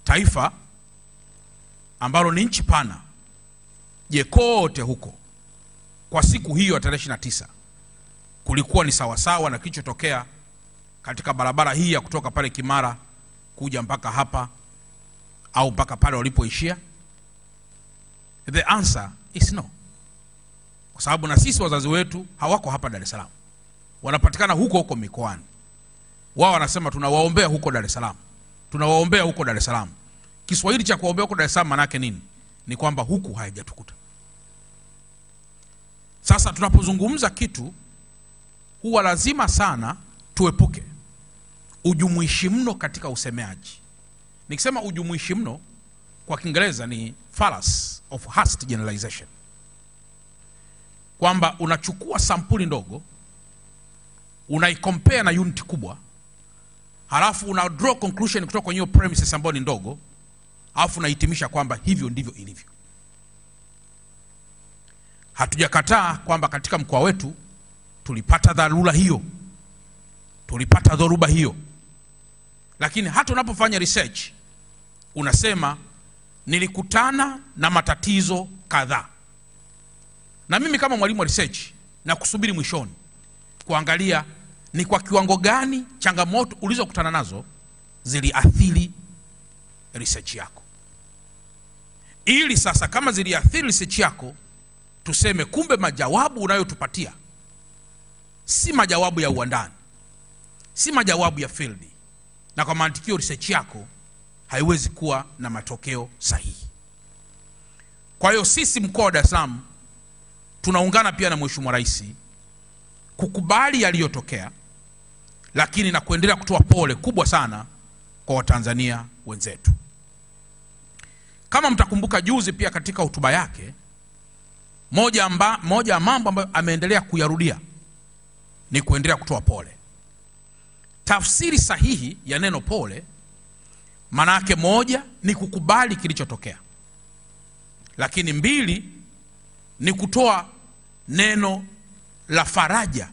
taifa ambalo ni nchi pana, je, kote huko kwa siku hiyo ya tarehe 29 kulikuwa ni sawasawa na kilichotokea katika barabara hii ya kutoka pale Kimara kuja mpaka hapa au mpaka pale walipoishia? The answer is no. Kwa sababu na sisi wazazi wetu hawako hapa Dar es Salaam, wanapatikana huko huko mikoani. Wao wanasema tunawaombea huko Dar es Salaam, tunawaombea huko Dar es Salaam. Kiswahili cha kuombea huko Dar es Salaam maana yake nini? Ni kwamba huku haijatukuta. Sasa tunapozungumza kitu, huwa lazima sana tuepuke ujumuishi mno katika usemeaji. Nikisema ujumuishi mno kwa Kiingereza ni fallacy of hasty generalization, kwamba unachukua sampuli ndogo unaicompare na unit kubwa, halafu una draw conclusion kutoka kwenye premises ambayo ni ndogo, halafu unahitimisha kwamba hivyo ndivyo ilivyo. Hatujakataa kwamba katika mkoa wetu tulipata dharura hiyo, tulipata dhoruba hiyo, lakini hata unapofanya research unasema nilikutana na matatizo kadhaa. Na mimi kama mwalimu wa research na kusubiri mwishoni kuangalia ni kwa kiwango gani changamoto ulizokutana nazo ziliathiri research yako, ili sasa kama ziliathiri research yako tuseme kumbe majawabu unayotupatia si majawabu ya uandani, si majawabu ya field, na kwa mantikio research yako haiwezi kuwa na matokeo sahihi. Kwa hiyo sisi mkoa wa Dar es Salaam tunaungana pia na Mheshimiwa Rais kukubali yaliyotokea, lakini na kuendelea kutoa pole kubwa sana kwa Watanzania wenzetu. Kama mtakumbuka juzi pia katika hotuba yake, moja ya mambo ambayo ameendelea kuyarudia ni kuendelea kutoa pole. Tafsiri sahihi ya neno pole maana yake moja ni kukubali kilichotokea, lakini mbili ni kutoa neno la faraja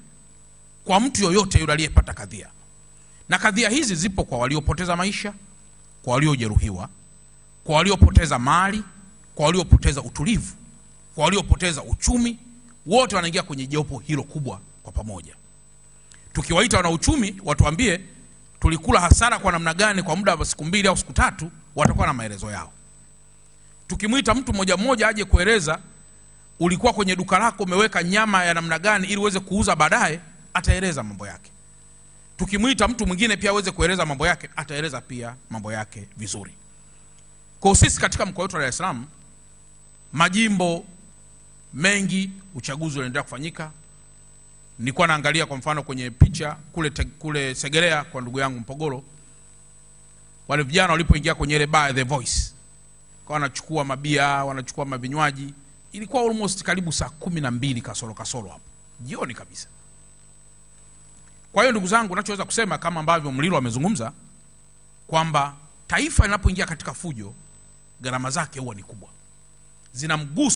kwa mtu yoyote yule aliyepata kadhia. Na kadhia hizi zipo kwa waliopoteza maisha, kwa waliojeruhiwa, kwa waliopoteza mali, kwa waliopoteza utulivu, kwa waliopoteza uchumi. Wote wanaingia kwenye jopo hilo kubwa kwa pamoja. Tukiwaita wana uchumi watuambie tulikula hasara kwa namna gani kwa muda wa siku 2 au siku 3, watakuwa na maelezo yao. Tukimuita mtu mmoja mmoja aje kueleza ulikuwa kwenye duka lako umeweka nyama ya namna gani ili uweze kuuza baadaye, ataeleza mambo yake. Tukimuita mtu mwingine pia aweze kueleza mambo yake, ataeleza pia mambo yake vizuri. Kwa sisi katika mkoa wetu wa Dar es Salaam, majimbo mengi uchaguzi unaendelea kufanyika. Nilikuwa naangalia kwa mfano kwenye picha kule Segerea kwa ndugu yangu Mpogoro, wale vijana walipoingia kwenye ile bar The Voice, kwa wanachukua mabia, wanachukua mavinywaji. Ilikuwa almost karibu saa 12 kasoro hapo jioni kabisa. Kwa hiyo ndugu zangu, ninachoweza kusema kama ambavyo Mlilo amezungumza kwamba taifa linapoingia katika fujo, gharama zake huwa ni kubwa, zinamgusa